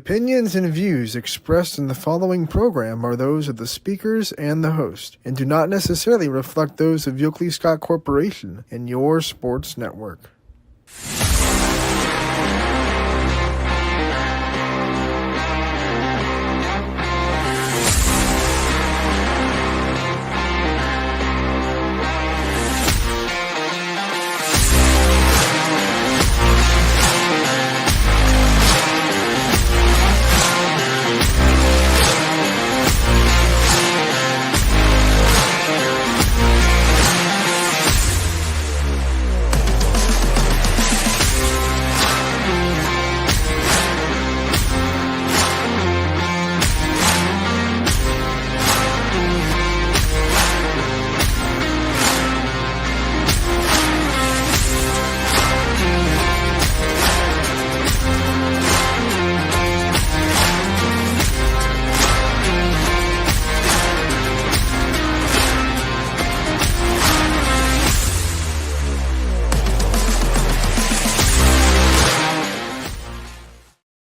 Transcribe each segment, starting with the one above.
opinions and views expressed in the following program are those of the speakers and the host, and do not necessarily reflect those of Yoakley Scott Corporation and your sports network.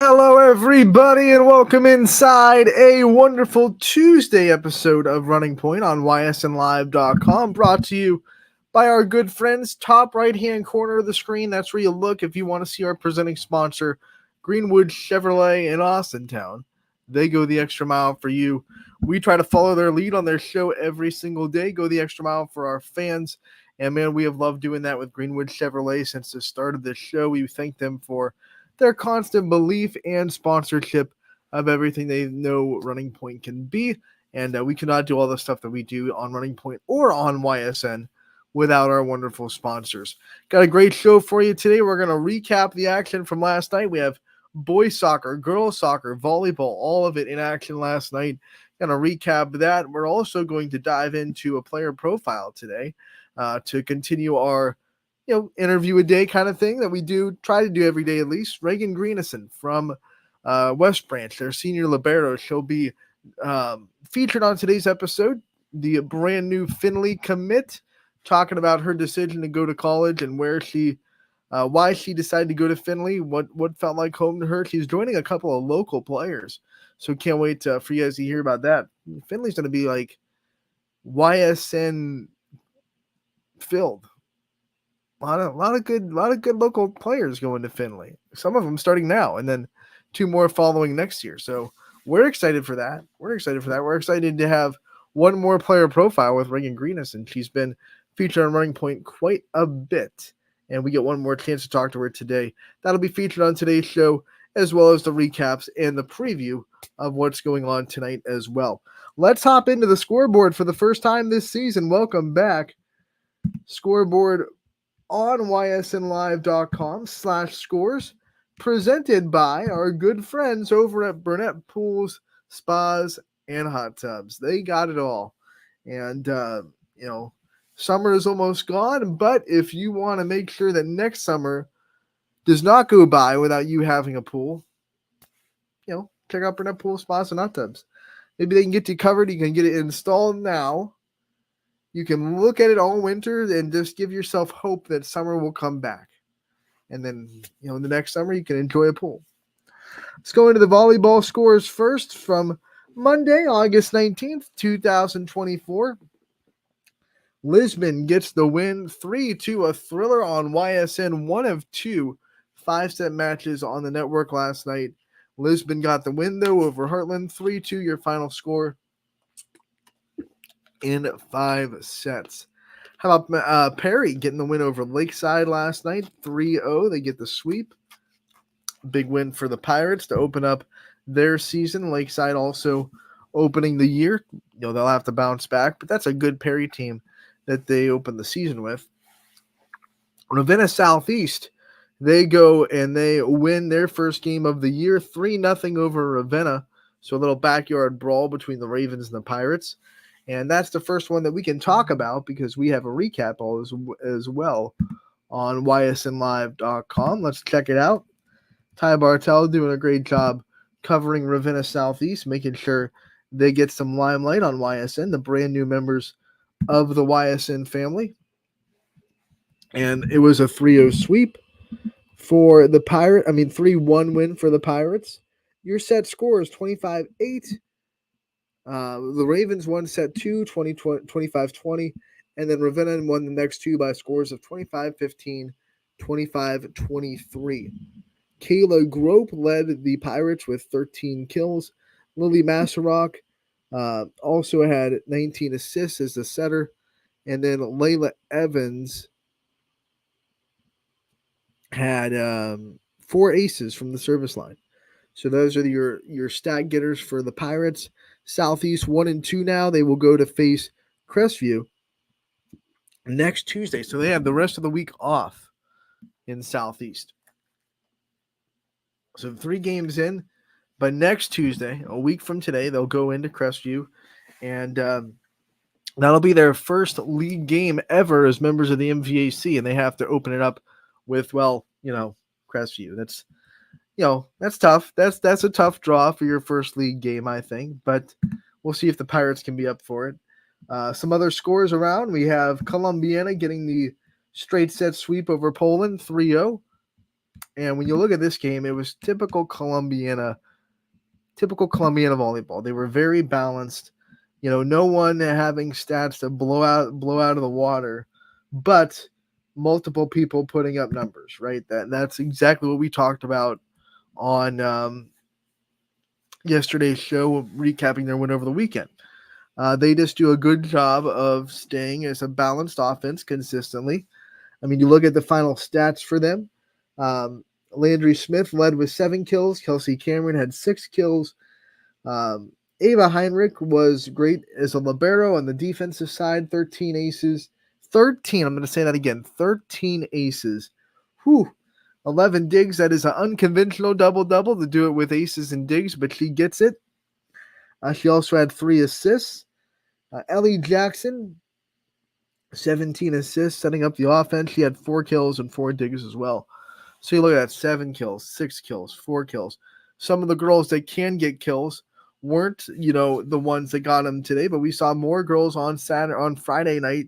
Hello, everybody, and welcome inside a wonderful Tuesday episode of Running Point on ysnlive.com, brought to you by our good friends, top right-hand corner of the screen. That's where you look if you want to see our presenting sponsor, Greenwood Chevrolet in Austintown. They go the extra mile for you. We try to follow their lead on their show every single day, go the extra mile for our fans, and man, we have loved doing that with Greenwood Chevrolet since the start of this show. We thank them for their constant belief and sponsorship of everything they know Running Point can be. And we cannot do all the stuff that we do on Running Point or on YSN without our wonderful sponsors. Got a great show for you today. We're going to recap the action from last night. We have boys soccer, girls soccer, volleyball, all of it in action last night. Going to recap that. We're also going to dive into a player profile today to continue our interview a day kind of thing that we try to do every day at least. Reagan Greenison from West Branch, their senior libero, she'll be featured on today's episode. The brand new Findlay commit, talking about her decision to go to college and why she decided to go to Findlay, what felt like home to her. She's joining a couple of local players, so can't wait for you guys to hear about that. Findlay's going to be like YSN filled. A lot of good local players going to Findlay. Some of them starting now, and then 2 more following next year. So we're excited for that. We're excited to have one more player profile with Reagan Greenison. She's been featured on Running Point quite a bit, and we get one more chance to talk to her today. That'll be featured on today's show, as well as the recaps and the preview of what's going on tonight as well. Let's hop into the scoreboard for the first time this season. Welcome back. Scoreboard on ysnlive.com/scores, presented by our good friends over at Burnett Pools, Spas, and Hot Tubs. They got it all. And, summer is almost gone, but if you want to make sure that next summer does not go by without you having a pool, check out Burnett Pools, Spas, and Hot Tubs. Maybe they can get you covered. You can get it installed now. You can look at it all winter and just give yourself hope that summer will come back. And then, the next summer you can enjoy a pool. Let's go into the volleyball scores first from Monday, August 19th, 2024. Lisbon gets the win 3-2, a thriller on YSN, one of 2 5-set matches on the network last night. Lisbon got the win, though, over Heartland, 3-2, your final score in 5 sets. How about Perry getting the win over Lakeside last night, 3-0. They get the sweep. Big win for the Pirates to open up their season. Lakeside also opening the year. They'll have to bounce back, but that's a good Perry team that they open the season with. Ravenna Southeast, they go and they win their first game of the year, 3-0 over Ravenna. So a little backyard brawl between the Ravens and the Pirates. And that's the first one that we can talk about because we have a recap as well on ysnlive.com. Let's check it out. Ty Bartel doing a great job covering Ravenna Southeast, making sure they get some limelight on YSN, the brand new members of the YSN family. And it was a 3-0 sweep for the 3-1 win for the Pirates. Your set score is 25-8. The Ravens won set 2, 25-20, and then Ravenna won the next two by scores of 25-15, 25-23. Kayla Grope led the Pirates with 13 kills. Lily Masarok also had 19 assists as the setter. And then Layla Evans had 4 aces from the service line. So those are your stat getters for the Pirates. Southeast 1 and 2 now. They will go to face Crestview next Tuesday. So they have the rest of the week off in Southeast. So 3 games in, but next Tuesday, a week from today, they'll go into Crestview, and that'll be their first league game ever as members of the MVAC, and they have to open it up with, Crestview. That's tough. That's a tough draw for your first league game, I think, but we'll see if the Pirates can be up for it. Some other scores around. We have Columbiana getting the straight set sweep over Poland, 3-0. And when you look at this game, it was typical Columbiana volleyball. They were very balanced. No one having stats to blow out of the water, but multiple people putting up numbers, right? That's exactly what we talked about on yesterday's show, recapping their win over the weekend. They just do a good job of staying as a balanced offense consistently. I mean, you look at the final stats for them. Landry Smith led with 7 kills. Kelsey Cameron had 6 kills. Ava Heinrich was great as a libero on the defensive side, 13 aces. 13, I'm going to say that again, 13 aces. Whew. 11 digs. That is an unconventional double-double to do it with aces and digs, but she gets it. She also had 3 assists. Ellie Jackson, 17 assists, setting up the offense. She had 4 kills and 4 digs as well. So you look at that, 7 kills, 6 kills, 4 kills. Some of the girls that can get kills weren't, the ones that got them today, but we saw more girls on Friday night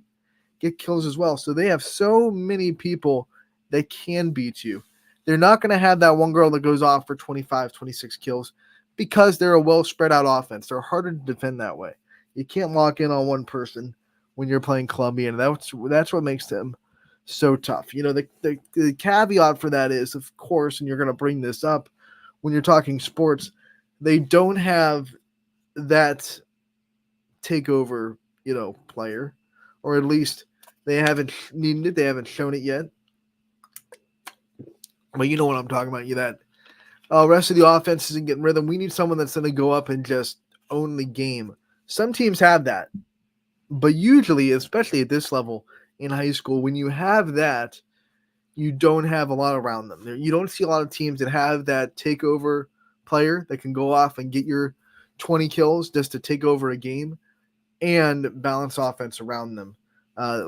get kills as well. So they have so many people that can beat you. They're not going to have that one girl that goes off for 25, 26 kills because they're a well spread out offense. They're harder to defend that way. You can't lock in on one person when you're playing Columbia, and that's what makes them so tough. The caveat for that is, of course, and you're going to bring this up when you're talking sports, they don't have that takeover, player, or at least they haven't needed it. They haven't shown it yet. But you know what I'm talking about. That rest of the offense isn't getting rhythm. We need someone that's going to go up and just own the game. Some teams have that, but usually, especially at this level in high school, when you have that, you don't have a lot around them. You don't see a lot of teams that have that takeover player that can go off and get your 20 kills just to take over a game and balance offense around them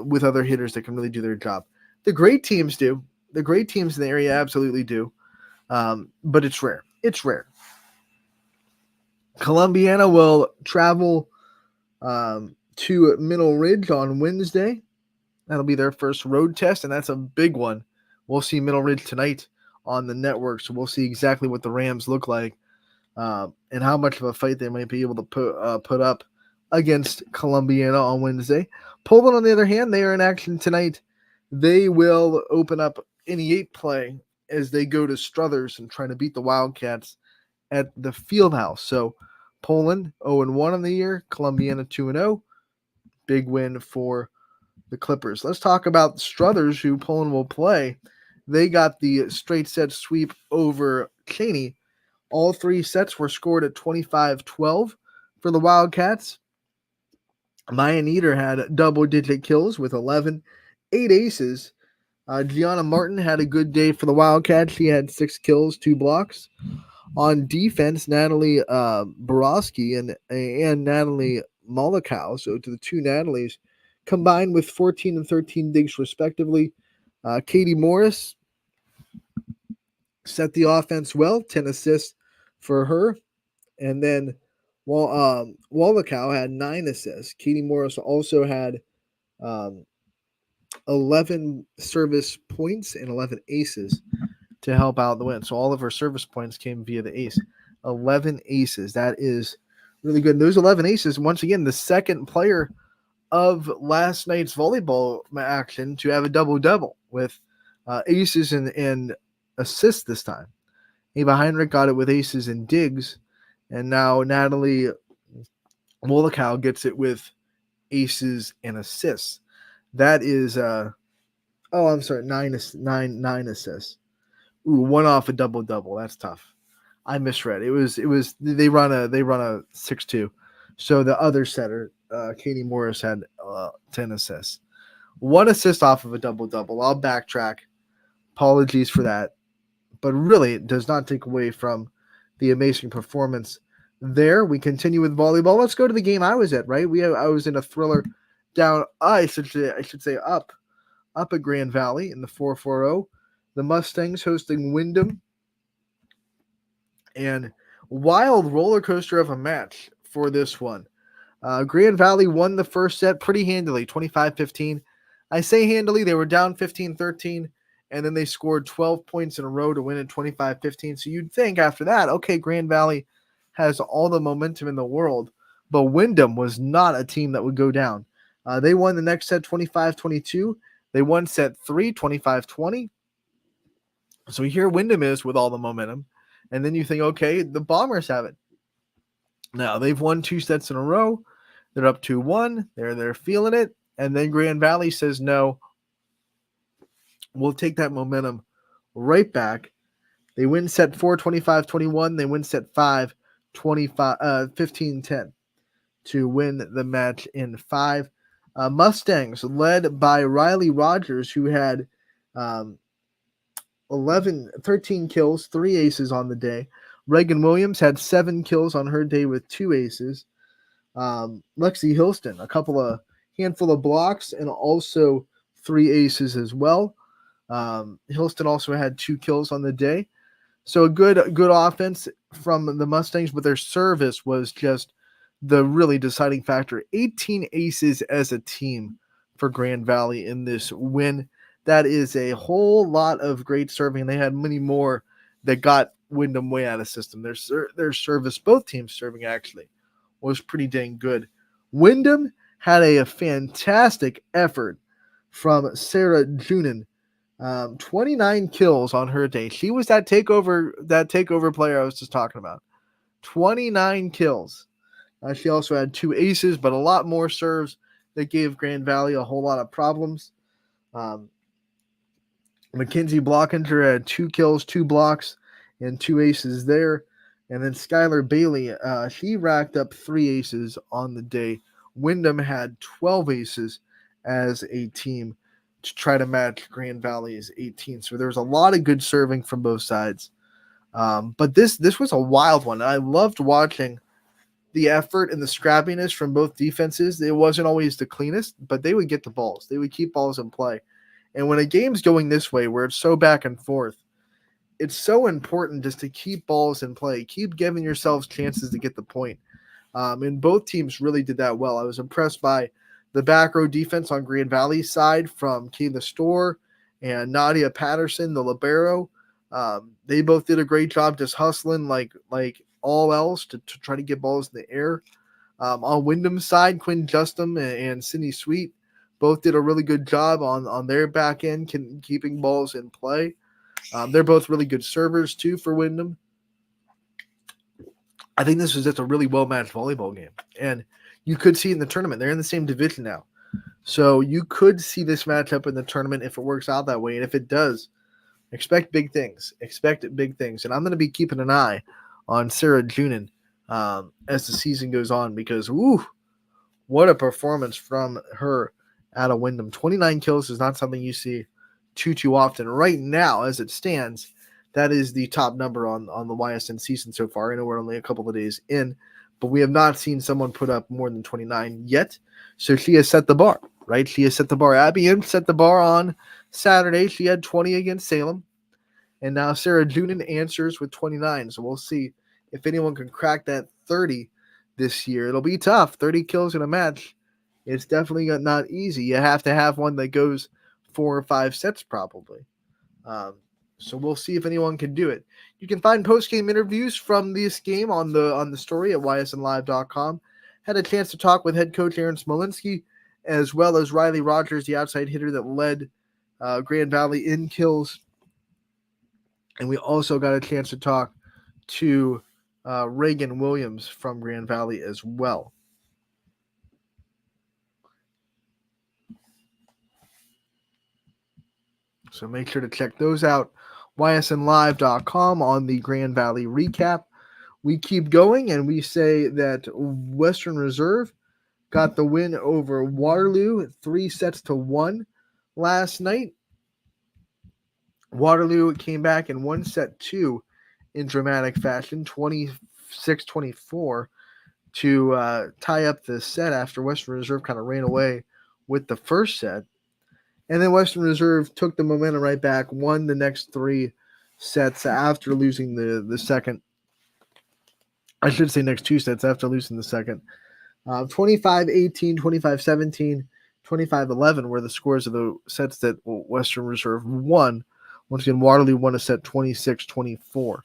with other hitters that can really do their job. The great teams do. The great teams in the area absolutely do. But it's rare. It's rare. Columbiana will travel to Middle Ridge on Wednesday. That'll be their first road test, and that's a big one. We'll see Middle Ridge tonight on the network, so we'll see exactly what the Rams look like and how much of a fight they might be able to put up against Columbiana on Wednesday. Poland, on the other hand, they are in action tonight. They will open up any 8 play as they go to Struthers and try to beat the Wildcats at the Fieldhouse. So Poland 0-1 on the year, Columbiana 2-0. Big win for the Clippers. Let's talk about Struthers, who Poland will play. They got the straight set sweep over Cheney. All 3 sets were scored at 25-12 for the Wildcats. Maya Nieder had double-digit kills with 11, 8 aces. Gianna Martin had a good day for the Wildcats. She had 6 kills, 2 blocks. On defense, Natalie Borowski and Natalie Molikow, so to the 2 Natalies, combined with 14 and 13 digs respectively. Katie Morris set the offense well, 10 assists for her. And then Molikow had 9 assists. Katie Morris also had 11 service points and 11 aces to help out the win. So all of her service points came via the ace. 11 aces. That is really good. And those 11 aces, once again, the second player of last night's volleyball action to have a double-double with aces and assists this time. Ava Heinrich got it with aces and digs, and now Natalie Wolokow gets it with aces and assists. That is, nine assists. Ooh, one off a double-double. That's tough. I misread. It was they run a 6-2. So the other setter, Katie Morris, had 10 assists. One assist off of a double-double. I'll backtrack. Apologies for that. But really, it does not take away from the amazing performance there. We continue with volleyball. Let's go to the game I was at, right? I was in a thriller down, I should say up at Grand Valley in the 440. The Mustangs hosting Wyndham. And wild roller coaster of a match for this one. Grand Valley won the first set pretty handily, 25-15. I say handily, they were down 15-13, and then they scored 12 points in a row to win at 25-15. So you'd think after that, okay, Grand Valley has all the momentum in the world, but Wyndham was not a team that would go down. They won the next set 25-22. They won set 3, 25-20. So here Wyndham is with all the momentum. And then you think, okay, the Bombers have it. Now, they've won 2 sets in a row. They're up 2-1. They're feeling it. And then Grand Valley says, no, we'll take that momentum right back. They win set 4, 25-21. They win set 5, 15-10 to win the match in 5. Mustangs, led by Riley Rogers, who had 13 kills, 3 aces on the day. Reagan Williams had 7 kills on her day with 2 aces. Lexi Hilston, handful of blocks and also 3 aces as well. Hilston also had 2 kills on the day. So a good offense from the Mustangs, but their service was just the really deciding factor. 18 aces as a team for Grand Valley in this win. That is a whole lot of great serving. They had many more that got Wyndham way out of system. Their service, both teams serving actually, was pretty dang good. Wyndham had a fantastic effort from Sarah Junin. 29 kills on her day. She was that takeover player I was just talking about. 29 kills. She also had 2 aces, but a lot more serves that gave Grand Valley a whole lot of problems. Mackenzie Blockinger had 2 kills, 2 blocks, and 2 aces there. And then Skylar Bailey, she racked up 3 aces on the day. Wyndham had 12 aces as a team to try to match Grand Valley's 18. So there was a lot of good serving from both sides. But this was a wild one. I loved watching the effort and the scrappiness from both defenses. It wasn't always the cleanest, but they would get the balls. They would keep balls in play. And when a game's going this way, where it's so back and forth, it's so important just to keep balls in play. Keep giving yourselves chances to get the point. And both teams really did that well. I was impressed by the back row defense on Grand Valley's side from Kayla Storr and Nadia Patterson, the libero. They both did a great job just hustling like all else to try to get balls in the air. On Wyndham's side, Quinn Justin and Sydney Sweet both did a really good job on their back end, keeping balls in play. They're both really good servers, too, for Wyndham. I think this was just a really well-matched volleyball game. And you could see in the tournament. They're in the same division now. So you could see this matchup in the tournament if it works out that way. And if it does, expect big things. Expect big things. And I'm going to be keeping an eye on Sarah Junin as the season goes on because, what a performance from her out of Wyndham. 29 kills is not something you see too often. Right now, as it stands, that is the top number on the YSN season so far. I know we're only a couple of days in, but we have not seen someone put up more than 29 yet. So she has set the bar, right? She has set the bar. Abby Imp set the bar on Saturday. She had 20 against Salem. And now Sarah Junin answers with 29. So we'll see if anyone can crack that 30 this year. It'll be tough. 30 kills in a match. It's definitely not easy. You have to have one that goes 4 or 5 sets probably. So we'll see if anyone can do it. You can find post-game interviews from this game on the story at ysnlive.com. Had a chance to talk with head coach Aaron Smolinski, as well as Riley Rogers, the outside hitter that led Grand Valley in kills. And we also got a chance to talk to Reagan Williams from Grand Valley as well. So make sure to check those out. ysnlive.com on the Grand Valley recap. We keep going, and we say that Western Reserve got the win over Waterloo 3-1 last night. Waterloo came back and won set 2 in dramatic fashion, 26-24, to tie up the set after Western Reserve kind of ran away with the first set. And then Western Reserve took the momentum right back, won the next 3 sets after losing the second. I should say next 2 sets after losing the second. 25-18, 25-17, 25-11 were the scores of the sets that Western Reserve won. Once again, Waterloo won a set 26-24.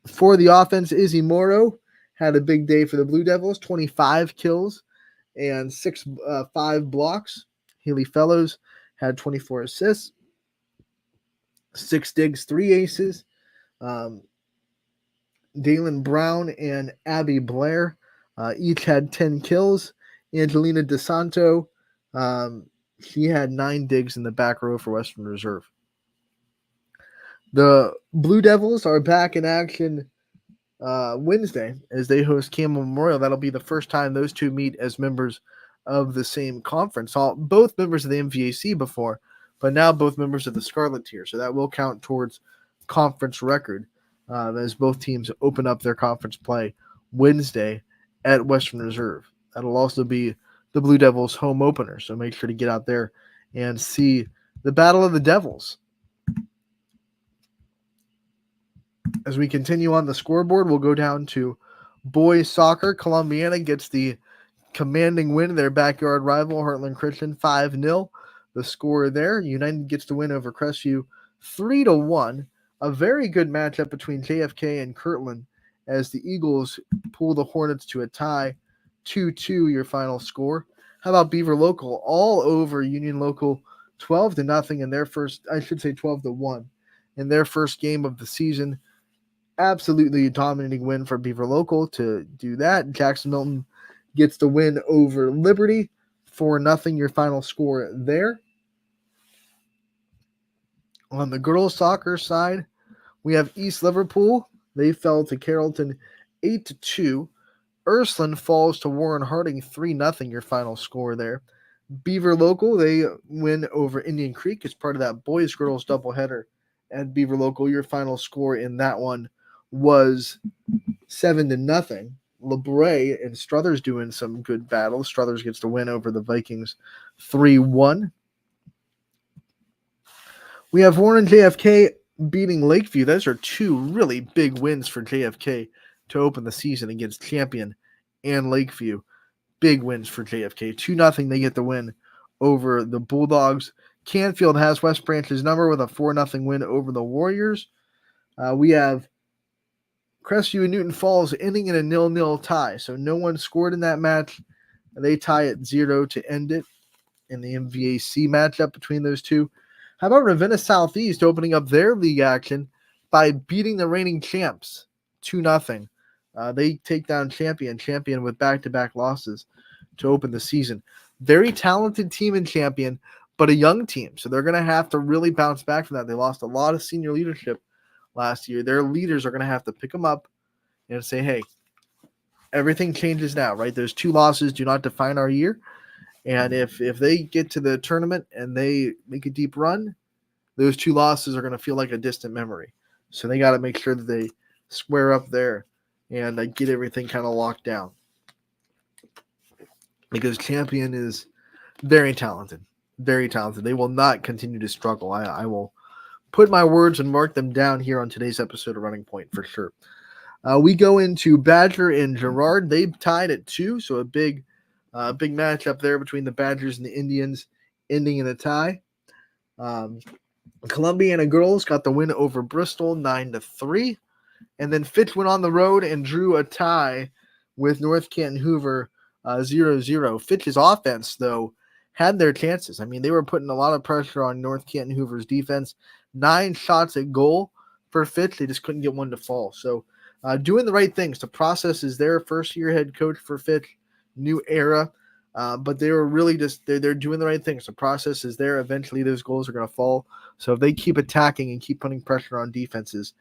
For the offense, Izzy Morrow had a big day for the Blue Devils, 25 kills and 5 blocks. Haley Fellows had 24 assists, 6 digs, 3 aces. Dalen Brown and Abby Blair each had 10 kills. Angelina DeSanto, she had 9 digs in the back row for Western Reserve. The Blue Devils are back in action Wednesday as they host Campbell Memorial. That'll be the first time those two meet as members of the same conference. Both members of the MVAC before, but now both members of the Scarlet tier. So that will count towards conference record as both teams open up their conference play Wednesday at Western Reserve. That'll also be the Blue Devils' home opener. So make sure to get out there and see the Battle of the Devils. As we continue on the scoreboard, we'll go down to boys soccer. Columbiana gets the commanding win of their backyard rival, Heartland Christian, 5-0. The score there. United gets the win over Crestview 3-1. A very good matchup between JFK and Kirtland as the Eagles pull the Hornets to a tie, 2-2 your final score. How about Beaver Local? All over Union Local, 12-0 in their first, 12-1 in their first game of the season. Absolutely dominating win for Beaver Local to do that. Jackson Milton gets the win over Liberty, 4-0 your final score there. On the girls soccer side, we have East Liverpool. They fell to Carrollton 8-2. Ursuline falls to Warren Harding 3-0 your final score there. Beaver Local, they win over Indian Creek as part of that boys-girls doubleheader at Beaver Local. Your final score in that one was 7-0. LeBray and Struthers doing some good battles. Struthers gets the win over the Vikings 3-1. We have Warren JFK beating Lakeview. Those are 2 really big wins for JFK to open the season against Champion and Lakeview. Big wins for JFK. 2-0, they get the win over the Bulldogs. Canfield has West Branch's number with a 4-0 win over the Warriors. We have Crestview and Newton Falls ending in a 0-0 tie. So no one scored in that match. They tie at 0 to end it in the MVAC matchup between those two. How about Ravenna Southeast opening up their league action by beating the reigning champs 2-0. They take down Champion with back-to-back losses to open the season. Very talented team in Champion, but a young team. So they're going to have to really bounce back from that. They lost a lot of senior leadership last year. Their leaders are going to have to pick them up and say, hey, everything changes now, right? Those 2 losses do not define our year. And if they get to the tournament and they make a deep run, those 2 losses are going to feel like a distant memory. So they got to make sure that they square up there and get everything kind of locked down. Because Champion is very talented. Very talented. They will not continue to struggle. I will put my words and mark them down here on today's episode of Running Point for sure. We go into Badger and Girard. They tied at 2, so a big matchup there between the Badgers and the Indians, ending in a tie. Columbiana girls got the win over Bristol 9-3. And then Fitch went on the road and drew a tie with North Canton Hoover 0-0. Fitch's offense, though, had their chances. I mean, they were putting a lot of pressure on North Canton Hoover's defense. 9 shots at goal for Fitch. They just couldn't get one to fall. So doing the right things. The process is their first-year head coach for Fitch, new era. But they were really just they're doing the right things. The process is there. Eventually, those goals are going to fall. So if they keep attacking and keep putting pressure on defenses,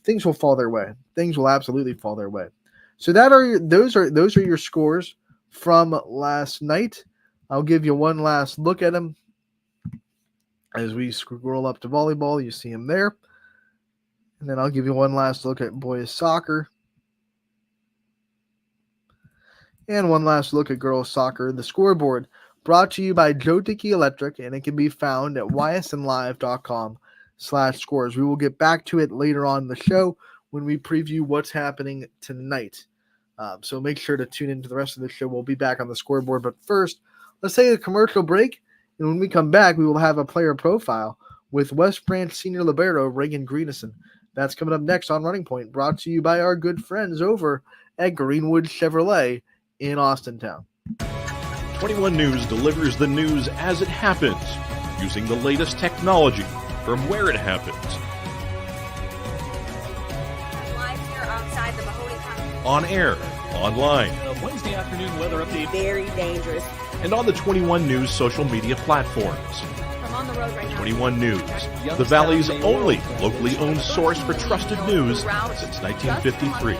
things will fall their way. Things will absolutely fall their way. So those are your scores from last night. I'll give you one last look at them as we scroll up to volleyball. You see them there, and then I'll give you one last look at boys soccer. And one last look at girls soccer. The scoreboard brought to you by Joe Dickey Electric, and it can be found at ysnlive.com/scores. We will get back to it later on in the show when we preview what's happening tonight. So make sure to tune into the rest of the show. We'll be back on the scoreboard. But first, let's take a commercial break. And when we come back, we will have a player profile with West Branch senior libero Reagan Greenison. That's coming up next on Running Point, brought to you by our good friends over at Greenwood Chevrolet in Austintown. 21 News delivers the news as it happens, using the latest technology from where it happens. Live here outside the Mahoney County. On air, online, Wednesday afternoon weather update. Very dangerous. and on the 21 News social media platforms. I'm on the road right now. 21 News, the Valley's only locally owned source for trusted news since 1953.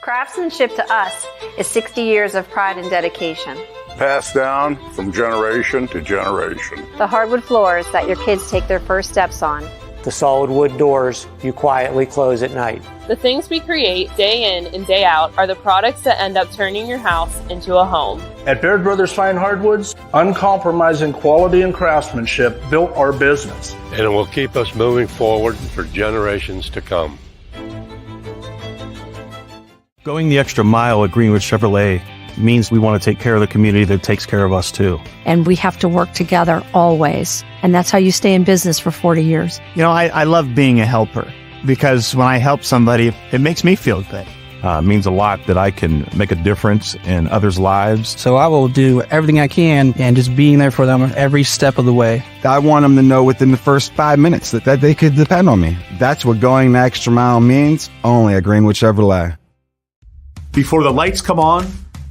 Craftsmanship to us is 60 years of pride and dedication. Passed down from generation to generation. The hardwood floors that your kids take their first steps on. The solid wood doors you quietly close at night. The things we create day in and day out are the products that end up turning your house into a home. At Baird Brothers Fine Hardwoods, uncompromising quality and craftsmanship built our business. And it will keep us moving forward for generations to come. Going the extra mile at Greenwood Chevrolet means we want to take care of the community that takes care of us too. And we have to work together always. And that's how you stay in business for 40 years. You know, I love being a helper because when I help somebody, it makes me feel good. It means a lot that I can make a difference in others' lives. So I will do everything I can and just being there for them every step of the way. I want them to know within the first 5 minutes that they could depend on me. That's what going the extra mile means, only at Greenwood Chevrolet. Before the lights come on,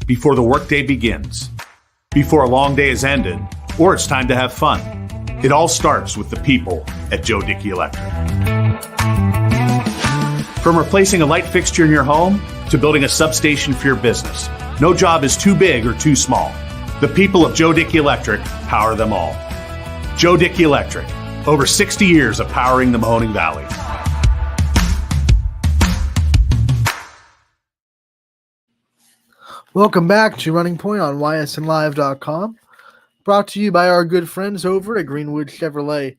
before the workday begins, before a long day is ended, or it's time to have fun. It all starts with the people at Joe Dickey Electric. From replacing a light fixture in your home to building a substation for your business, no job is too big or too small. The people of Joe Dickey Electric power them all. Joe Dickey Electric, over 60 years of powering the Mahoning Valley. Welcome back to Running Point on ysnlive.com. Brought to you by our good friends over at Greenwood Chevrolet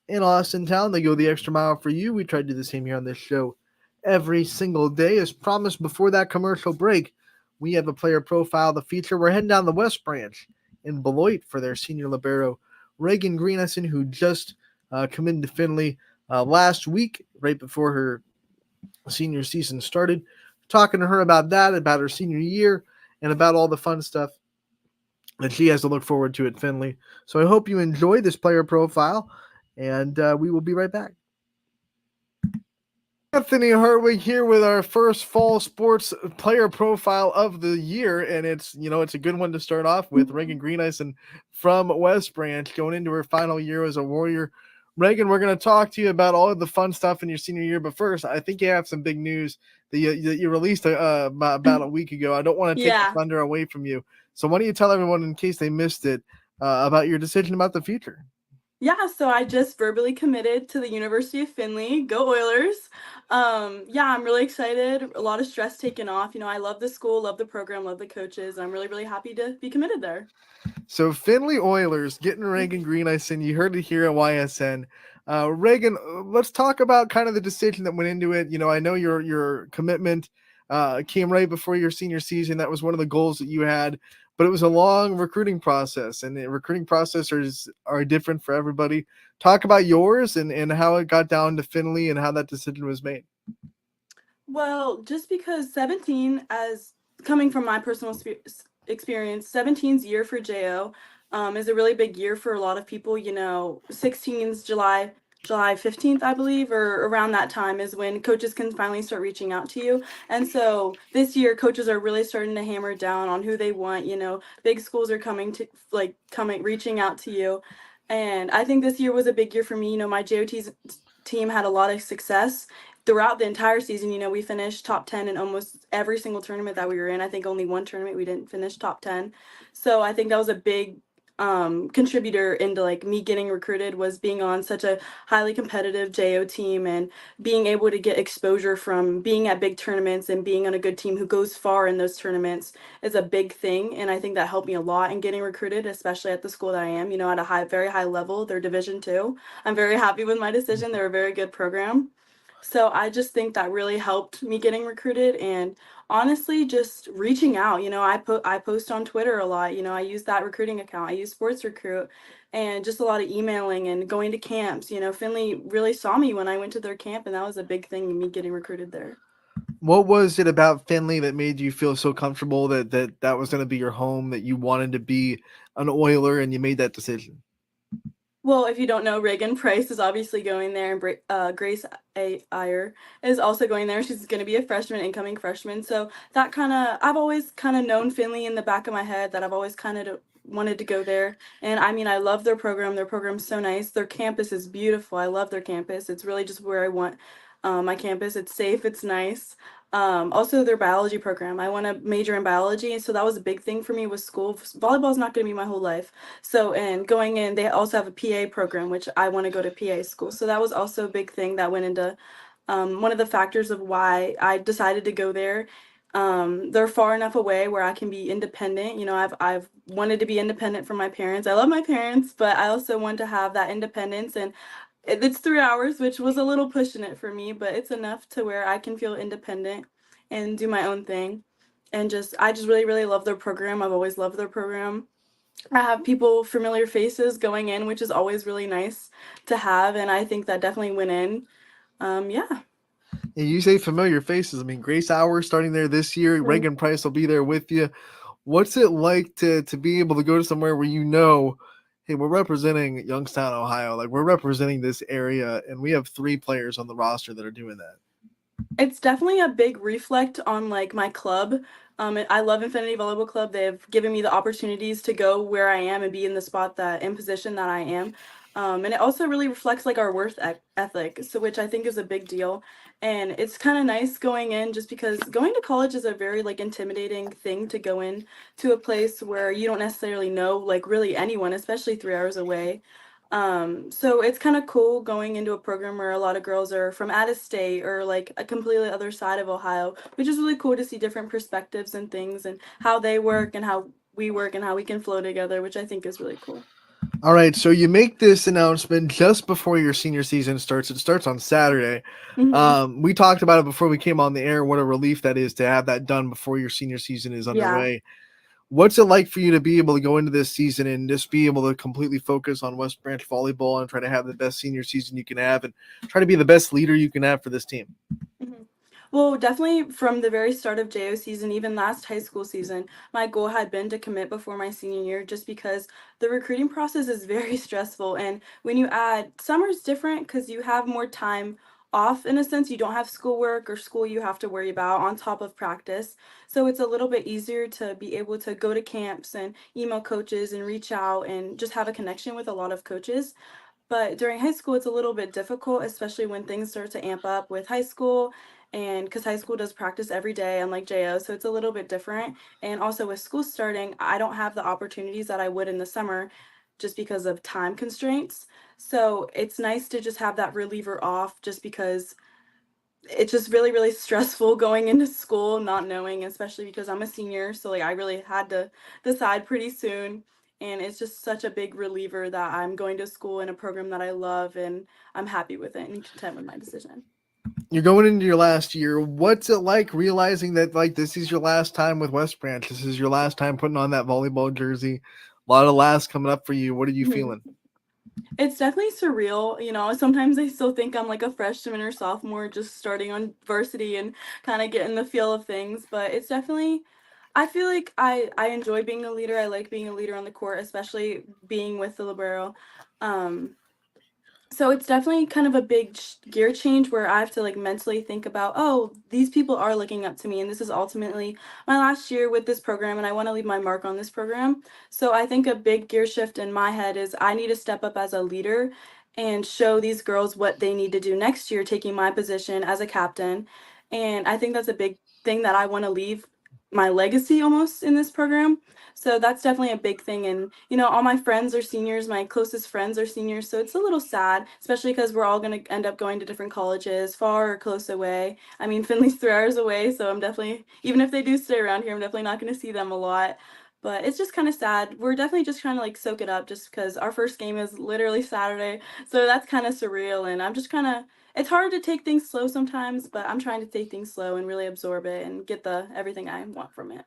in Austintown. They go the extra mile for you. We try to do the same here on this show every single day. As promised before that commercial break, we have a player profile, the feature. We're heading down the West Branch in Beloit for their senior libero, Reagan Greenison, who just committed to Findlay last week, right before her senior season started. Talking to her about that, about her senior year, and about all the fun stuff that she has to look forward to at Findlay. So I hope you enjoy this player profile, and we will be right back. Anthony Hartwig here with our first fall sports player profile of the year, and it's a good one to start off with. Reagan Greenison from West Branch going into her final year as a Warrior. Reagan, we're going to talk to you about all of the fun stuff in your senior year, but first, I think you have some big news that you released about a week ago. I don't want to take the thunder away from you. So why don't you tell everyone, in case they missed it, about your decision about the future? Yeah, so I just verbally committed to the University of Findlay. Go Oilers. I'm really excited. A lot of stress taken off. I love the school, love the program, love the coaches. I'm really, really happy to be committed there. So Findlay Oilers getting Reagan Greenison. You heard it here at YSN. Reagan, let's talk about kind of the decision that went into it. I know your commitment came right before your senior season. That was one of the goals that you had, but it was a long recruiting process, and the recruiting processes are different for everybody. Talk about yours and how it got down to Findlay and how that decision was made. Well, just because 17, as coming from my personal experience, 17's year for JO is a really big year for a lot of people. 16's July 15th, I believe, or around that time is when coaches can finally start reaching out to you. And so this year, coaches are really starting to hammer down on who they want. Big schools are reaching out to you. And I think this year was a big year for me. My JOT's team had a lot of success throughout the entire season. We finished top 10 in almost every single tournament that we were in. I think only one tournament we didn't finish top 10. So I think that was a big contributor into me getting recruited, was being on such a highly competitive JO team and being able to get exposure from being at big tournaments and being on a good team who goes far in those tournaments is a big thing. And I think that helped me a lot in getting recruited, especially at the school that I am, at a very high level. They're Division II. I'm very happy with my decision. They're a very good program. So I just think that really helped me getting recruited, and honestly just reaching out. I post on Twitter a lot. I use that recruiting account. I use Sports Recruit, and just a lot of emailing and going to camps. Findlay really saw me when I went to their camp, and that was a big thing in me getting recruited there. What was it about Findlay that made you feel so comfortable that was going to be your home, that you wanted to be an Oiler and you made that decision? Well, if you don't know, Reagan Price is obviously going there, and Grace Iyer is also going there. She's going to be a freshman, incoming freshman. So that I've always known Findlay in the back of my head, that I've always wanted to go there. And I mean, I love their program. Their program's so nice. Their campus is beautiful. I love their campus. It's really just where I want my campus. It's safe. It's nice. Also their biology program. I want to major in biology, so that was a big thing for me with school. Volleyball is not going to be my whole life. So, and going in, they also have a PA program, which I want to go to PA school. So that was also a big thing that went into one of the factors of why I decided to go there. They're far enough away where I can be independent. I've wanted to be independent from my parents. I love my parents, but I also want to have that independence, and it's 3 hours, which was a little pushing it for me, but it's enough to where I can feel independent and do my own thing. And I just really, really love their program. I've always loved their program. I have familiar faces going in, which is always really nice to have. And I think that definitely went in. Yeah. And you say familiar faces. I mean, Grace Hour starting there this year. Mm-hmm. Reagan Price will be there with you. What's it like to be able to go to somewhere where hey, we're representing Youngstown, Ohio. We're representing this area, and we have 3 players on the roster that are doing that. It's definitely a big reflect on my club. I love Infinity Volleyball Club. They've given me the opportunities to go where I am and be in the spot in position that I am. And it also really reflects our worth ethic, so which I think is a big deal. And it's kind of nice going in, just because going to college is a very intimidating thing to go in to a place where you don't necessarily know really anyone, especially 3 hours away. So it's kind of cool going into a program where a lot of girls are from out of state or a completely other side of Ohio, which is really cool to see different perspectives and things and how they work and how we work and how we can flow together, which I think is really cool. All right, so you make this announcement just before your senior season starts. It starts on Saturday. Mm-hmm. We talked about it before we came on the air. What a relief that is to have that done before your senior season is underway. Yeah. What's it like for you to be able to go into this season and just be able to completely focus on West Branch volleyball and try to have the best senior season you can have and try to be the best leader you can have for this team? Mm-hmm. Well, definitely from the very start of JO season, even last high school season, my goal had been to commit before my senior year, just because the recruiting process is very stressful. And when you add, summer's different because you have more time off in a sense. You don't have schoolwork or school you have to worry about on top of practice. So it's a little bit easier to be able to go to camps and email coaches and reach out and just have a connection with a lot of coaches. But during high school, it's a little bit difficult, especially when things start to amp up with high school. And because high school does practice every day, unlike JO, so it's a little bit different. And also with school starting, I don't have the opportunities that I would in the summer just because of time constraints. So it's nice to just have that reliever off, just because it's just really, really stressful going into school, not knowing, especially because I'm a senior. So I really had to decide pretty soon. And it's just such a big reliever that I'm going to school in a program that I love, and I'm happy with it and content with my decision. You're going into your last year. What's it like realizing that like this is your last time with West Branch? This is your last time putting on that volleyball jersey. A lot of laughs coming up for you. What are you feeling? It's definitely surreal. Sometimes I still think I'm like a freshman or sophomore just starting on varsity and kind of getting the feel of things, but it's definitely I feel like I enjoy being a leader. I like being a leader on the court, especially being with the libero. Um so it's definitely kind of a big gear change where I have to like mentally think about, oh, these people are looking up to me, and this is ultimately my last year with this program, and I want to leave my mark on this program. So I think a big gear shift in my head is I need to step up as a leader and show these girls what they need to do next year, taking my position as a captain. And I think that's a big thing that I want to leave my legacy almost in this program. So that's definitely a big thing. And, all my friends are seniors, my closest friends are seniors. So it's a little sad, especially because we're all going to end up going to different colleges, far or close away. I mean, Finley's 3 hours away. So I'm definitely, even if they do stay around here, I'm definitely not going to see them a lot. But it's just kind of sad. We're definitely just trying to like soak it up just because our first game is literally Saturday. So that's kind of surreal. And I'm just kind of, it's hard to take things slow sometimes, but I'm trying to take things slow and really absorb it and get everything I want from it.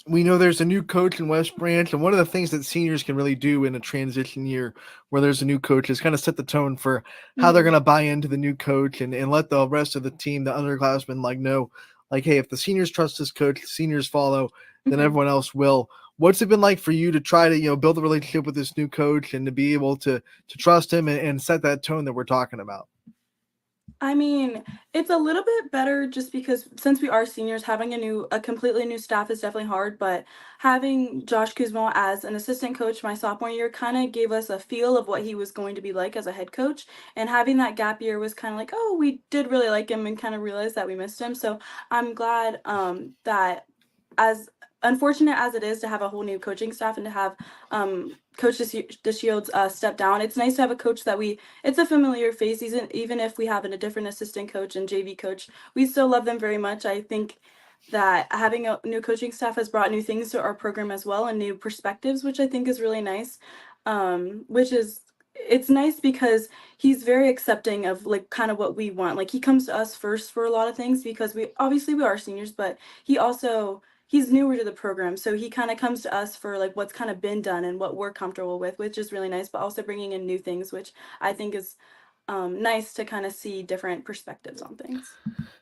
We know there's a new coach in West Branch, and one of the things that seniors can really do in a transition year where there's a new coach is kind of set the tone for how they're going to buy into the new coach and let the rest of the team, the underclassmen, know, hey, if the seniors trust this coach, the seniors follow, then everyone else will. What's it been like for you to try to, build a relationship with this new coach and to be able to trust him and set that tone that we're talking about? I mean, it's a little bit better just because since we are seniors, having a completely new staff is definitely hard, but having Josh Kuzmo as an assistant coach my sophomore year kind of gave us a feel of what he was going to be like as a head coach. And having that gap year was kind of like, oh, we did really like him and kind of realized that we missed him. So I'm glad that as unfortunate as it is to have a whole new coaching staff and to have Coach DeShields step down, it's nice to have a coach that it's a familiar face, even if we have a different assistant coach and JV coach. We still love them very much. I think that having a new coaching staff has brought new things to our program as well and new perspectives, which I think is really nice. It's nice because he's very accepting of like kind of what we want. Like he comes to us first for a lot of things because we are seniors, but he's newer to the program, so he kind of comes to us for like what's kind of been done and what we're comfortable with, which is really nice, but also bringing in new things, which I think is nice to kind of see different perspectives on things.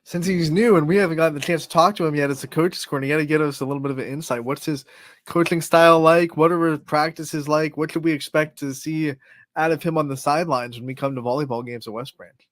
Since he's new and we haven't gotten the chance to talk to him yet as a coach's corner, you got to get us a little bit of an insight. What's his coaching style like? What are his practices like? What should we expect to see out of him on the sidelines when we come to volleyball games at West Branch?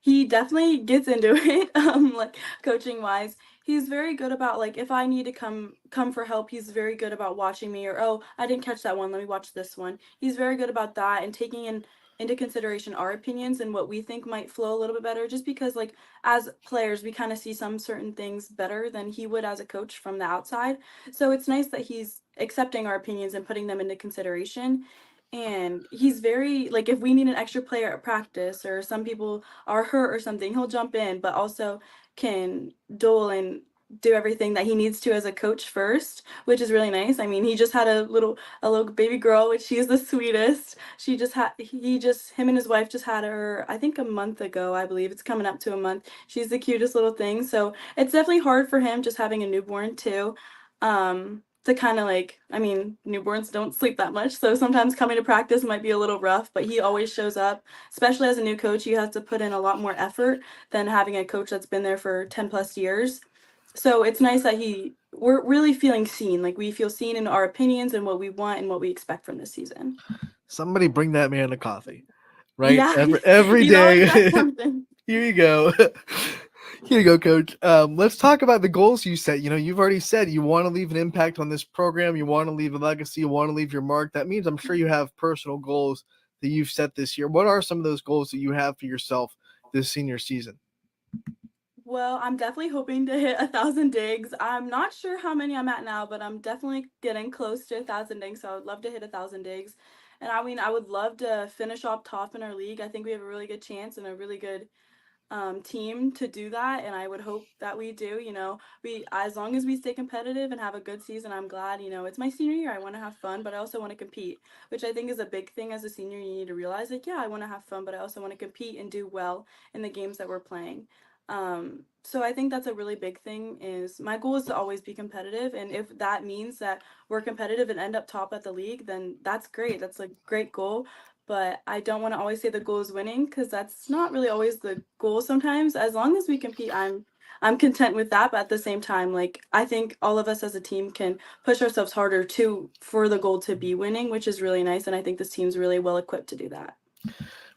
He definitely gets into it, like coaching wise. He's very good about like if I need to come for help, he's very good about watching me, or oh, I didn't catch that one, let me watch this one. He's very good about that and taking into consideration our opinions and what we think might flow a little bit better, just because like as players we kind of see some certain things better than he would as a coach from the outside. So it's nice that he's accepting our opinions and putting them into consideration. And he's very like if we need an extra player at practice or some people are hurt or something, he'll jump in, but also can duel and do everything that he needs to as a coach first, which is really nice. I mean, he just had a little baby girl, which she is the sweetest. Him and his wife just had her, I think a month ago, I believe. It's coming up to a month. She's the cutest little thing. So it's definitely hard for him just having a newborn too. To kind of like, I mean, newborns don't sleep that much, so sometimes coming to practice might be a little rough, but he always shows up. Especially as a new coach, you have to put in a lot more effort than having a coach that's been there for 10 plus years. So it's nice that we're really feeling seen. Like we feel seen in our opinions and what we want and what we expect from this season. Somebody bring that man a coffee, right? Yeah, every he's always day. got something. Here you go. Here you go, Coach. Let's talk about the goals you set. You've already said you want to leave an impact on this program. You want to leave a legacy. You want to leave your mark. That means I'm sure you have personal goals that you've set this year. What are some of those goals that you have for yourself this senior season? Well, I'm definitely hoping to hit 1,000 digs. I'm not sure how many I'm at now, but I'm definitely getting close to 1,000 digs. So I would love to hit 1,000 digs. And I mean, I would love to finish off top in our league. I think we have a really good chance and a really good team to do that, and I would hope that we do. We as long as we stay competitive and have a good season, I'm glad. It's my senior year. I want to have fun, but I also want to compete, which I think is a big thing as a senior. You need to realize, like, yeah, I want to have fun, but I also want to compete and do well in the games that we're playing. So I think that's a really big thing. Is my goal is to always be competitive, and if that means that we're competitive and end up top at the league, then that's great. That's a great goal. But I don't want to always say the goal is winning, because that's not really always the goal sometimes. As long as we compete, I'm content with that. But at the same time, like, I think all of us as a team can push ourselves harder to for the goal to be winning, which is really nice. And I think this team's really well equipped to do that.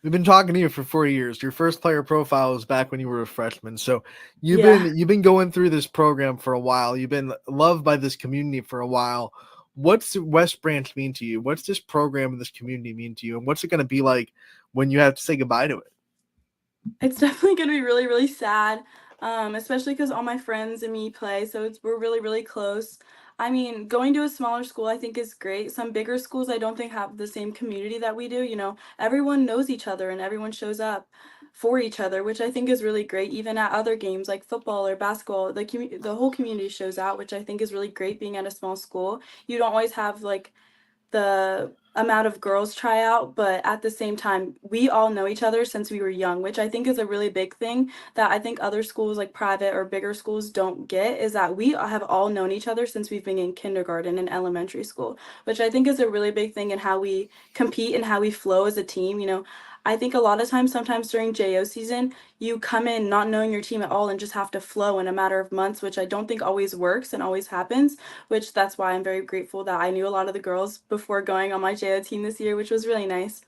We've been talking to you for 4 years. Your first player profile was back when you were a freshman. So you've been going through this program for a while. You've been loved by this community for a while. What's West Branch mean to you? What's this program and this community mean to you? And what's it going to be like when you have to say goodbye to it? It's definitely going to be really, really sad, especially because all my friends and me play, so we're really, really close. I mean, going to a smaller school I think is great. Some bigger schools I don't think have the same community that we do. Everyone knows each other and everyone shows up for each other, which I think is really great. Even at other games like football or basketball, the whole community shows out, which I think is really great being at a small school. You don't always have like the amount of girls try out, but at the same time, we all know each other since we were young, which I think is a really big thing that I think other schools like private or bigger schools don't get, is that we have all known each other since we've been in kindergarten and elementary school, which I think is a really big thing in how we compete and how we flow as a team. I think a lot of times, sometimes during JO season, you come in not knowing your team at all and just have to flow in a matter of months, which I don't think always works and always happens, which that's why I'm very grateful that I knew a lot of the girls before going on my JO team this year, which was really nice.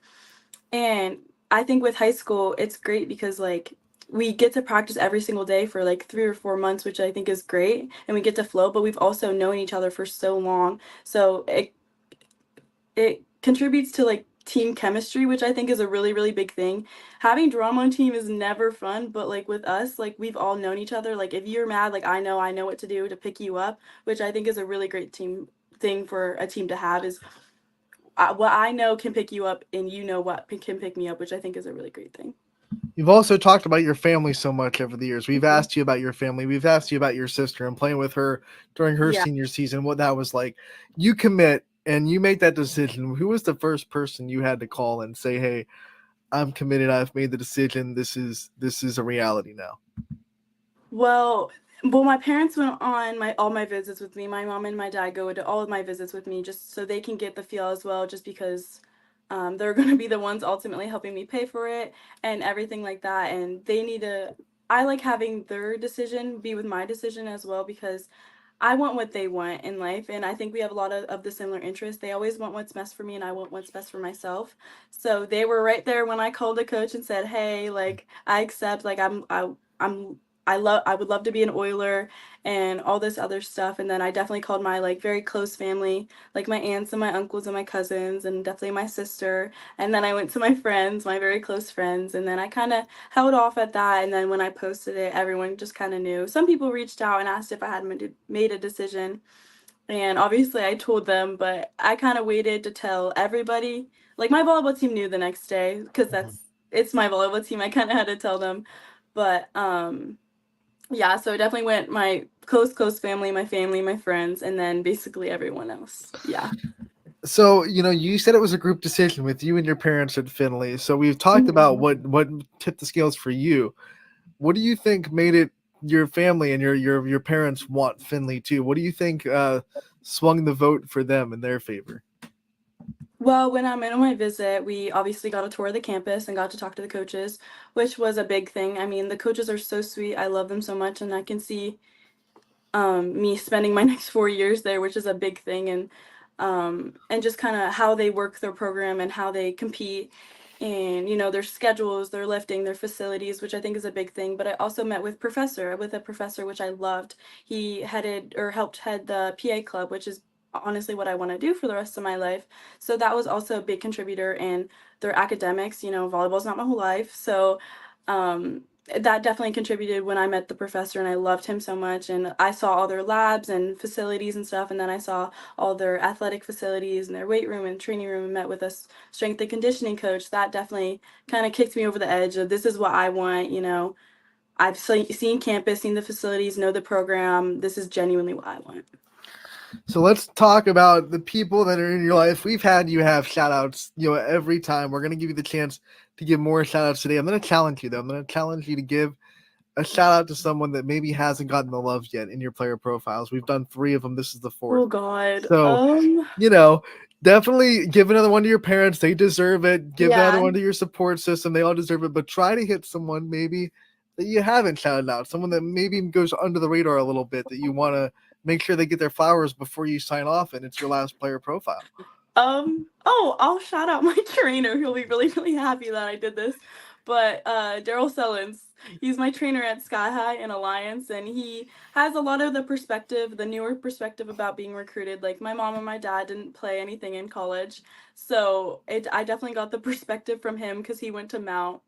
And I think with high school, it's great because like we get to practice every single day for like 3 or 4 months, which I think is great, and we get to flow, but we've also known each other for so long. So it contributes to like team chemistry, which I think is a really, really big thing. Having drama on team is never fun, but like with us, like we've all known each other. Like if you're mad, like I know what to do to pick you up, which I think is a really great team thing for a team to have, is what I know can pick you up and you know what can pick me up, which I think is a really great thing. You've also talked about your family so much over the years. We've asked you about your family. We've asked you about your sister and playing with her during her senior season, what that was like. You commit and you make that decision. Who was the first person you had to call and say, hey, I'm committed. I've made the decision. This is a reality now. Well, my parents went on all my visits with me. My mom and my dad go to all of my visits with me just so they can get the feel as well, just because they're going to be the ones ultimately helping me pay for it and everything like that. And they need to, I like having their decision be with my decision as well, because I want what they want in life. And I think we have a lot of the similar interests. They always want what's best for me and I want what's best for myself. So they were right there when I called the coach and said, hey, like I accept, like I would love to be an Oiler and all this other stuff. And then I definitely called my like very close family, like my aunts and my uncles and my cousins and definitely my sister. And then I went to my friends, my very close friends. And then I kind of held off at that. And then when I posted it, everyone just kind of knew. Some people reached out and asked if I had made a decision. And obviously I told them, but I kind of waited to tell everybody. Like my volleyball team knew the next day, because it's my volleyball team. I kind of had to tell them. But yeah, so it definitely went my close family, my friends, and then basically everyone else. Yeah. So, you said it was a group decision with you and your parents at Finley. So we've talked about what tipped the scales for you. What do you think made it your family and your parents want Finley too? What do you think swung the vote for them in their favor? Well, when I went on my visit, we obviously got a tour of the campus and got to talk to the coaches, which was a big thing. I mean, the coaches are so sweet. I love them so much, and I can see me spending my next 4 years there, which is a big thing, and just kind of how they work their program and how they compete, and their schedules, their lifting, their facilities, which I think is a big thing. But I also met with a professor which I loved. He helped head the PA club, which is honestly what I want to do for the rest of my life. So that was also a big contributor in their academics. Volleyball's not my whole life, so that definitely contributed when I met the professor, and I loved him so much. And I saw all their labs and facilities and stuff, and then I saw all their athletic facilities and their weight room and training room, and met with a strength and conditioning coach. That definitely kind of kicked me over the edge of, this is what I want. I've seen campus, seen the facilities, know the program. This is genuinely what I want. So let's talk about the people that are in your life. We've had you have shout outs, every time. We're going to give you the chance to give more shout outs today. I'm going to challenge you, though. I'm going to challenge you to give a shout out to someone that maybe hasn't gotten the love yet in your player profiles. We've done 3 of them. This is the 4th. Oh, God. So, definitely give another one to your parents. They deserve it. Give another one to your support system. They all deserve it. But try to hit someone maybe that you haven't shouted out, someone that maybe goes under the radar a little bit, that you want to make sure they get their flowers before you sign off and it's your last player profile. I'll shout out my trainer. He'll be really, really happy that I did this. But Daryl Sellens, he's my trainer at Sky High and Alliance, and he has a lot of the newer perspective about being recruited. Like, my mom and my dad didn't play anything in college, so I definitely got the perspective from him because he went to Mount.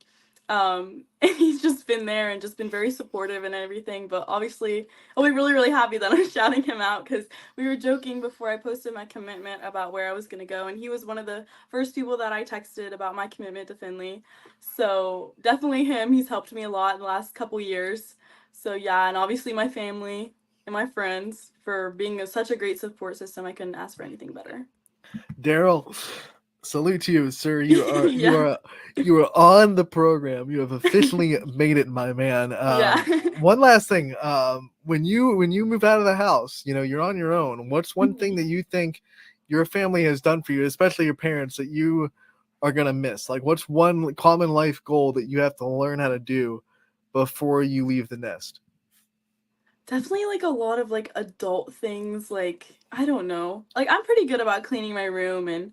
And he's just been there and just been very supportive and everything. But obviously, I'll be really, really happy that I'm shouting him out because we were joking before I posted my commitment about where I was going to go. And he was one of the first people that I texted about my commitment to Findlay. So definitely him. He's helped me a lot in the last couple years. So yeah, and obviously my family and my friends for being such a great support system. I couldn't ask for anything better. Daryl, salute to you, sir. You are you are on the program. You have officially made it, my man. One last thing. When you move out of the house, you're on your own. What's one thing that you think your family has done for you, especially your parents, that you are gonna miss? Like, what's one common life goal that you have to learn how to do before you leave the nest? Definitely like a lot of like adult things. Like, I don't know. Like, I'm pretty good about cleaning my room and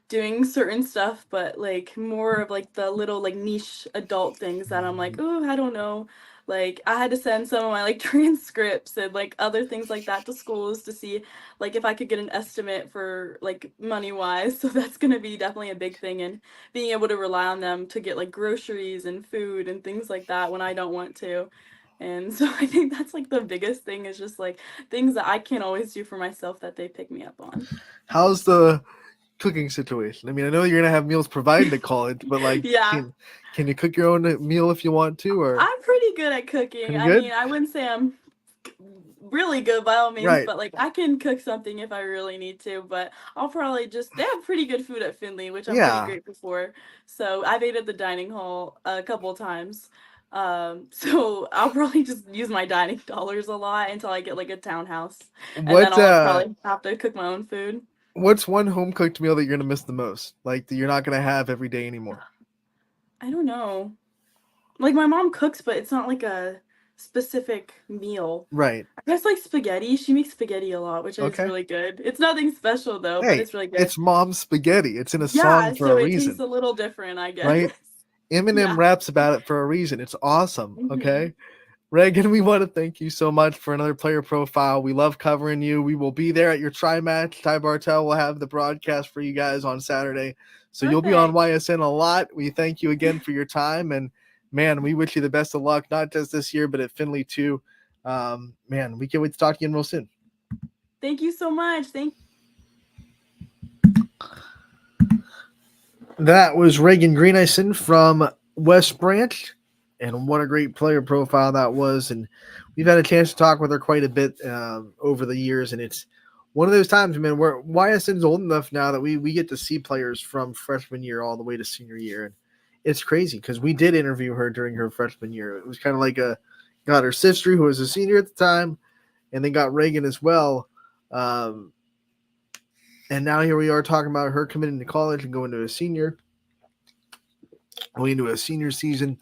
doing certain stuff, but like more of like the little like niche adult things that I'm like, oh, I don't know. Like, I had to send some of my like transcripts and like other things like that to schools to see like if I could get an estimate for like money wise. So that's gonna be definitely a big thing, and being able to rely on them to get like groceries and food and things like that when I don't want to. And so I think that's like the biggest thing, is just like things that I can't always do for myself that they pick me up on. How's the cooking situation? I mean, I know you're gonna have meals provided at college, but like, Yeah. can you cook your own meal if you want to? Or I'm pretty good at cooking. Pretty I good? mean, I wouldn't say I'm really good by all means, Right. but like I can cook something if I really need to. But I'll probably they have pretty good food at Findlay, which I'm Yeah. pretty grateful for. So I've ate at the dining hall a couple of times. So I'll probably just use my dining dollars a lot until I get like a townhouse, and then I'll probably have to cook my own food. What's one home cooked meal that you're gonna miss the most? Like, that you're not gonna have every day anymore? I don't know. Like, my mom cooks, but it's not like a specific meal. Right. I guess like spaghetti. She makes spaghetti a lot, which is Okay. really good. It's nothing special though, but Hey, it's really good. it's mom's spaghetti. It's in a Yeah, song for so a it reason, tastes a little different, I guess. right? Eminem Yeah. raps about it for a reason. It's awesome. Mhm. Okay. Reagan, we want to thank you so much for another player profile. We love covering you. We will be there at your tri match. Ty Bartel will have the broadcast for you guys on Saturday. So you'll be on YSN a lot. We thank you again for your time. And man, we wish you the best of luck, not just this year, but at Findlay too. Man, we can't wait to talk to you again real soon. Thank you so much. That was Reagan Greenison from West Branch. And what a great player profile that was. And we've had a chance to talk with her quite a bit over the years. And it's one of those times, man, where YSN's old enough now that we get to see players from freshman year all the way to senior year. And it's crazy because we did interview her during her freshman year. It was kind of like got her sister, who was a senior at the time, and then got Reagan as well. And now here we are talking about her committing to college and going to a senior season,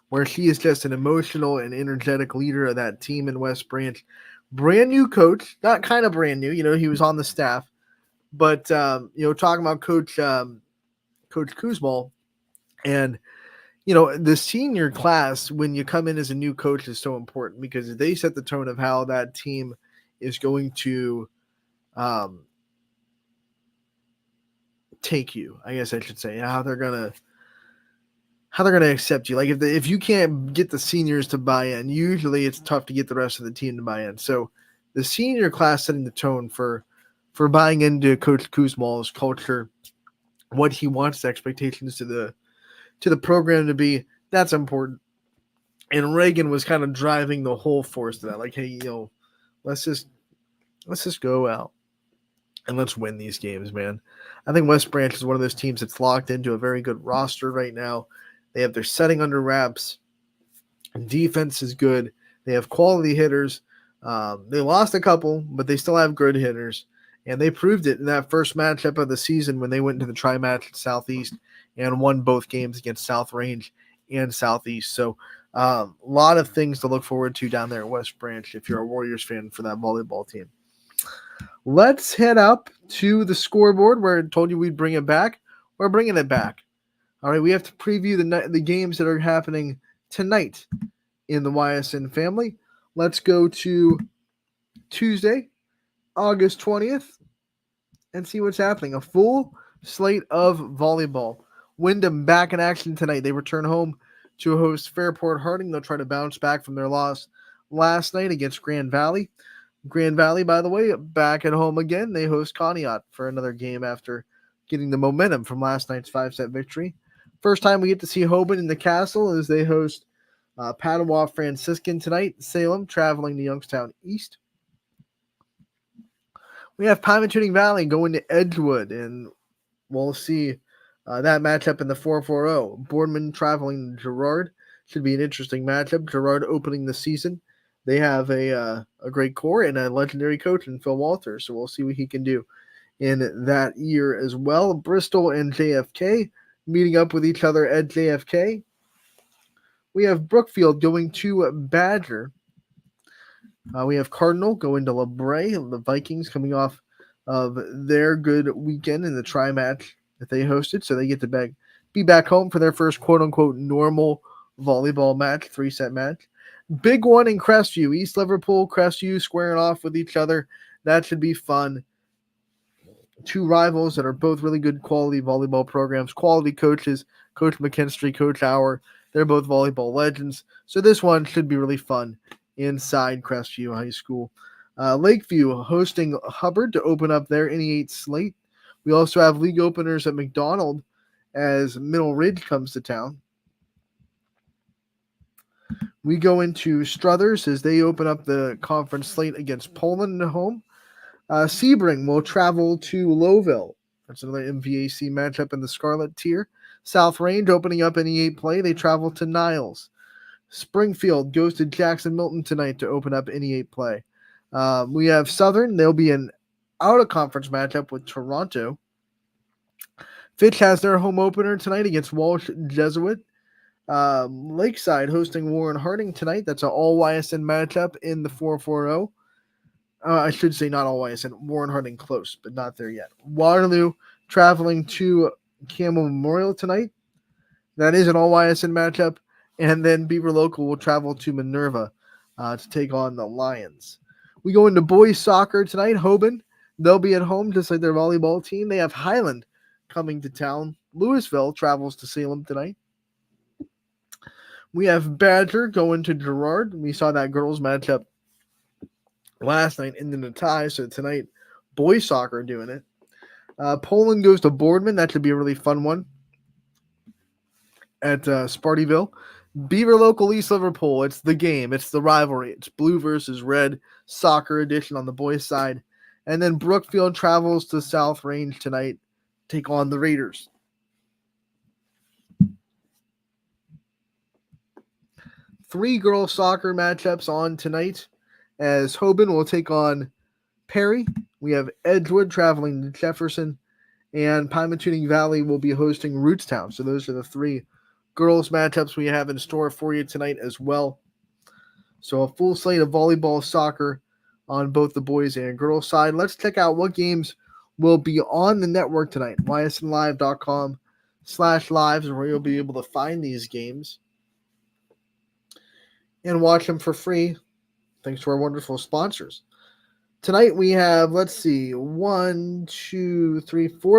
where she is just an emotional and energetic leader of that team in West Branch. Brand new coach, not kind of brand new, he was on the staff, but talking about Coach Kuzmal, and the senior class, when you come in as a new coach, is so important because they set the tone of how that team is going to take you, I guess I should say, how they're gonna accept you. Like, if you can't get the seniors to buy in, usually it's tough to get the rest of the team to buy in. So the senior class setting the tone for buying into Coach Kuzmal's culture, what he wants the expectations to the program to be, that's important. And Reagan was kind of driving the whole force to that. Like, hey, let's just go out and let's win these games, man. I think West Branch is one of those teams that's locked into a very good roster right now. They have their setting under wraps. Defense is good. They have quality hitters. They lost a couple, but they still have good hitters. And they proved it in that first matchup of the season when they went into the tri-match at Southeast and won both games against South Range and Southeast. So a lot of things to look forward to down there at West Branch if you're a Warriors fan for that volleyball team. Let's head up to the scoreboard where I told you we'd bring it back. We're bringing it back. All right, we have to preview the games that are happening tonight in the YSN family. Let's go to Tuesday, August 20th, and see what's happening. A full slate of volleyball. Wyndham back in action tonight. They return home to host Fairport Harding. They'll try to bounce back from their loss last night against Grand Valley. Grand Valley, by the way, back at home again. They host Conneaut for another game after getting the momentum from last night's 5-set victory. First time we get to see Hoban in the Castle as they host Padua Franciscan tonight. Salem traveling to Youngstown East. We have Pymatuning Valley going to Edgewood, and we'll see that matchup in the 4-4-0. Boardman traveling to Girard. Should be an interesting matchup. Girard opening the season. They have a great core and a legendary coach in Phil Walters, so we'll see what he can do in that year as well. Bristol and JFK meeting up with each other at JFK. We have Brookfield going to Badger. We have Cardinal going to LeBray. The Vikings coming off of their good weekend in the tri-match that they hosted, so they get to be back home for their first quote-unquote normal volleyball match, 3-set match. Big one in Crestview. East Liverpool, Crestview squaring off with each other. That should be fun. Two rivals that are both really good quality volleyball programs, quality coaches, Coach McKinstry, Coach Auer. They're both volleyball legends. So this one should be really fun inside Crestview High School. Lakeview hosting Hubbard to open up their NE8 slate. We also have league openers at McDonald as Middle Ridge comes to town. We go into Struthers as they open up the conference slate against Poland at home. Sebring will travel to Lowville. That's another MVAC matchup in the Scarlet tier. South Range opening up NE8 play. They travel to Niles. Springfield goes to Jackson Milton tonight to open up NE8 play. We have Southern. They'll be an out-of-conference matchup with Toronto. Fitch has their home opener tonight against Walsh Jesuit. Lakeside hosting Warren Harding tonight. That's an all-YSN matchup in the 4-4-0. I should say not all YSN. Warren Harding close, but not there yet. Waterloo traveling to Campbell Memorial tonight. That is an all YSN matchup. And then Beaver Local will travel to Minerva to take on the Lions. We go into boys soccer tonight. Hoban, they'll be at home just like their volleyball team. They have Highland coming to town. Louisville travels to Salem tonight. We have Badger going to Girard. We saw that girls matchup last night ended in a tie, so tonight boys soccer doing it. Poland goes to Boardman. That should be a really fun one at Spartyville. Beaver Local East Liverpool. It's the game. It's the rivalry. It's blue versus red soccer edition on the boys' side. And then Brookfield travels to South Range tonight, take on the Raiders. Three girls soccer matchups on tonight as Hoban will take on Perry. We have Edgewood traveling to Jefferson, and Pymatuning Valley will be hosting Rootstown. So those are the three girls matchups we have in store for you tonight as well. So a full slate of volleyball, soccer on both the boys and girls side. Let's check out what games will be on the network tonight. ysnlive.com/lives is where you'll be able to find these games and watch them for free thanks to our wonderful sponsors. Tonight we have, 4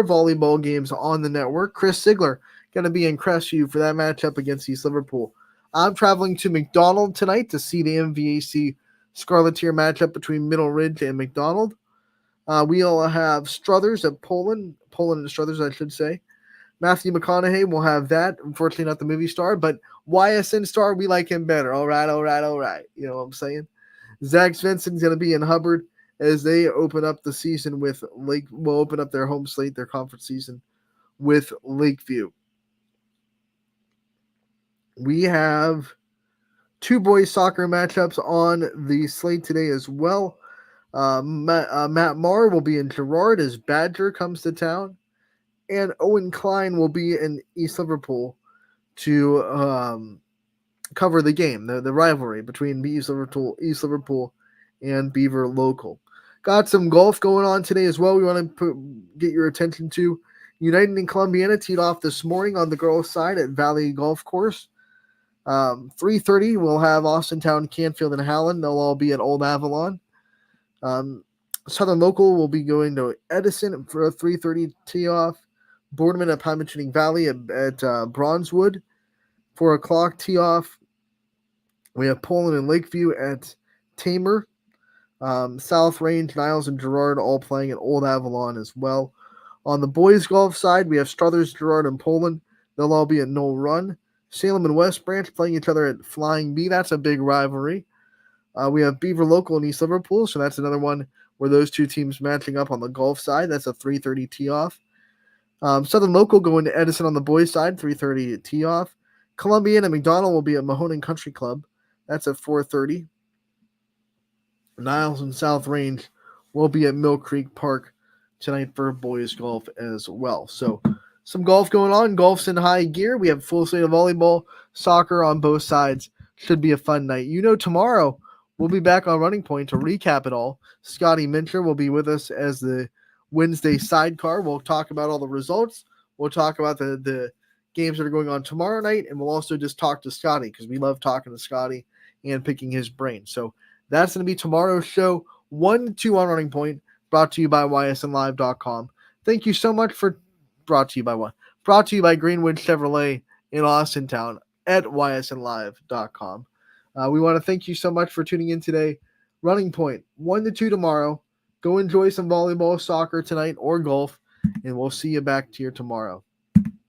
volleyball games on the network. Chris Sigler going to be in Crestview for that matchup against East Liverpool. I'm traveling to McDonald tonight to see the MVAC Scarlet Tier matchup between Middle Ridge and McDonald. We'll have Struthers at Poland and Struthers, I should say. Matthew McConaughey will have that. Unfortunately, not the movie star, but YSN star, we like him better. All right. You know what I'm saying? Zach Svensson's going to be in Hubbard as they open up the season with will open up their home slate, their conference season with Lakeview. We have 2 boys soccer matchups on the slate today as well. Matt Marr will be in Girard as Badger comes to town, and Owen Klein will be in East Liverpool to cover the game, the rivalry between East Liverpool and Beaver Local. Got some golf going on today as well. We want to get your attention to United and Columbiana teed off this morning on the girls' side at Valley Golf Course. 3:30 we'll have Austintown, Canfield, and Howland. They'll all be at Old Avalon. Southern Local will be going to Edison for a 3:30 tee off. Boardman at Pine Shooting Valley at Bronzewood. 4 o'clock tee off. We have Poland and Lakeview at Tamer. South Range, Niles, and Girard all playing at Old Avalon as well. On the boys' golf side, we have Struthers, Girard, and Poland. They'll all be at Knoll Run. Salem and West Branch playing each other at Flying Bee. That's a big rivalry. We have Beaver Local and East Liverpool, so that's another one where those two teams matching up on the golf side. That's a 3:30 tee off. Southern Local going to Edison on the boys' side, 3:30 tee off. Columbiana and McDonald will be at Mahoning Country Club. That's at 4:30. Niles and South Range will be at Mill Creek Park tonight for boys golf as well. So some golf going on. Golf's in high gear. We have full slate of volleyball, soccer on both sides. Should be a fun night. Tomorrow we'll be back on Running Point to recap it all. Scotty Mincher will be with us as the Wednesday sidecar. We'll talk about all the results. We'll talk about the games that are going on tomorrow night, and we'll also just talk to Scotty because we love talking to Scotty and picking his brain. So that's going to be tomorrow's show, 1 to 2 on Running Point, brought to you by ysnlive.com. Thank you so much for brought to you by Greenwood Chevrolet in Austintown at ysnlive.com. We want to thank you so much for tuning in today. Running Point, 1 to 2 tomorrow. Go enjoy some volleyball, soccer tonight, or golf, and we'll see you back here tomorrow.